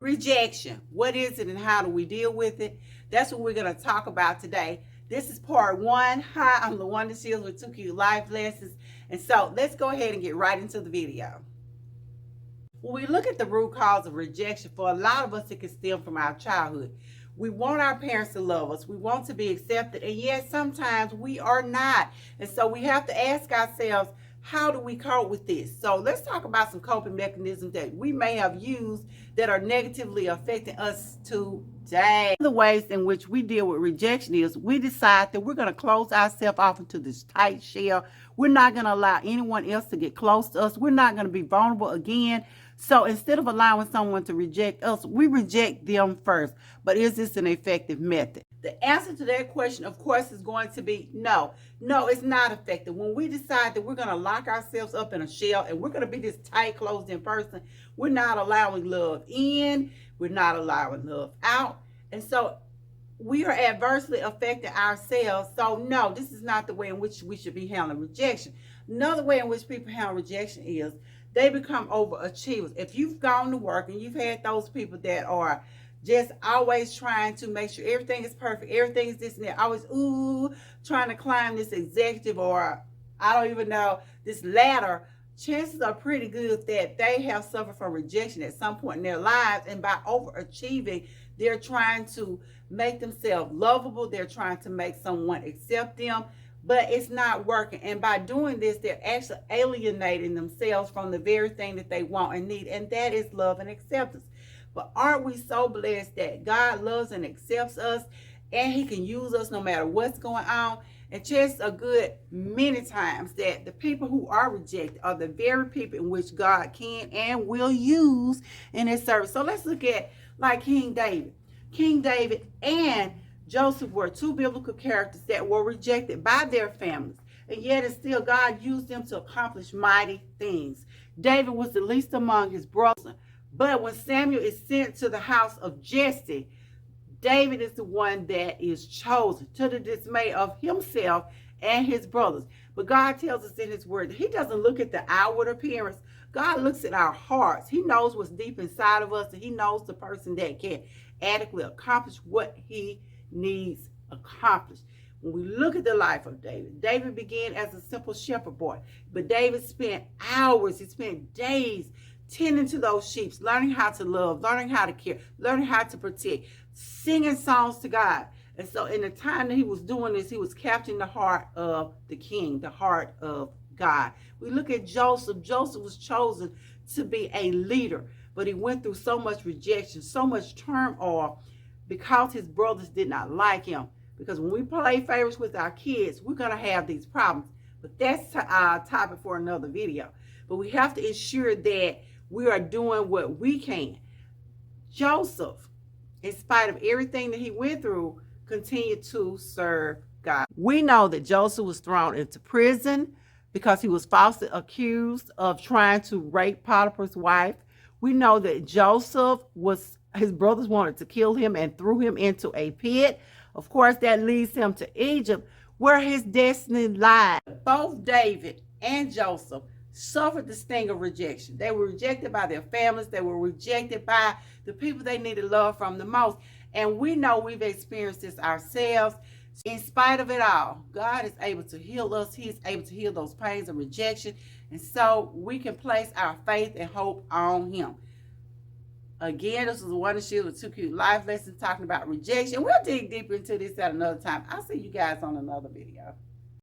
Rejection. What is it and how do we deal with it? That's what we're going to talk about today. This is part one. Hi, I'm the one that deals with 2 cute life lessons. And so let's go ahead and get right into the video. When we look at the root cause of rejection, for a lot of us, it can stem from our childhood. We want our parents to love us. We want to be accepted. And yet sometimes we are not. And so we have to ask ourselves, how do we cope with this? So let's talk about some coping mechanisms that we may have used that are negatively affecting us today. The ways in which we deal with rejection is we decide that we're going to close ourselves off into this tight shell. We're not going to allow anyone else to get close to us. We're not going to be vulnerable again. So instead of allowing someone to reject us, we reject them first. But is this an effective method? The answer to that question, of course, is going to be no. No, it's not effective. When we decide that we're going to lock ourselves up in a shell and we're going to be this tight, closed-in person, we're not allowing love in. We're not allowing love out. And so we are adversely affecting ourselves. So no, this is not the way in which we should be handling rejection. Another way in which people handle rejection is they become overachievers. If you've gone to work and you've had those people that are just always trying to make sure everything is perfect, everything is this and that, always trying to climb this executive or I don't even know, this ladder, chances are pretty good that they have suffered from rejection at some point in their lives. And by overachieving, they're trying to make themselves lovable. They're trying to make someone accept them, but it's not working. And by doing this, they're actually alienating themselves from the very thing that they want and need, and that is love and acceptance. But aren't we so blessed that God loves and accepts us and he can use us no matter what's going on? And chances are good many times that the people who are rejected are the very people in which God can and will use in his service. So let's look at like King David. King David and Joseph were two biblical characters that were rejected by their families. And yet and still God used them to accomplish mighty things. David was the least among his brothers. But when Samuel is sent to the house of Jesse, David is the one that is chosen to the dismay of himself and his brothers. But God tells us in his word that he doesn't look at the outward appearance. God looks at our hearts. He knows what's deep inside of us, and he knows the person that can adequately accomplish what he needs accomplished. When we look at the life of David, David began as a simple shepherd boy, but David spent hours, he spent days tending to those sheep, learning how to love, learning how to care, learning how to protect, singing songs to God. And so in the time that he was doing this, he was capturing the heart of the king, the heart of God. We look at Joseph. Joseph was chosen to be a leader, but he went through so much rejection, so much turmoil because his brothers did not like him. Because when we play favorites with our kids, we're going to have these problems. But that's our topic for another video. But we have to ensure that we are doing what we can. Joseph, in spite of everything that he went through, continued to serve God. We know that Joseph was thrown into prison because he was falsely accused of trying to rape Potiphar's wife. We know that his brothers wanted to kill him and threw him into a pit. Of course, that leads him to Egypt, where his destiny lied. Both David and Joseph suffered the sting of rejection. They were rejected by their families. They were rejected by the people they needed love from the most. And we know we've experienced this ourselves. In spite of it all, God is able to heal us. He is able to heal those pains of rejection. And so we can place our faith and hope on him. Again, this is the One Shield with 2 Cute Life Lessons talking about rejection. We'll dig deeper into this at another time. I'll see you guys on another video.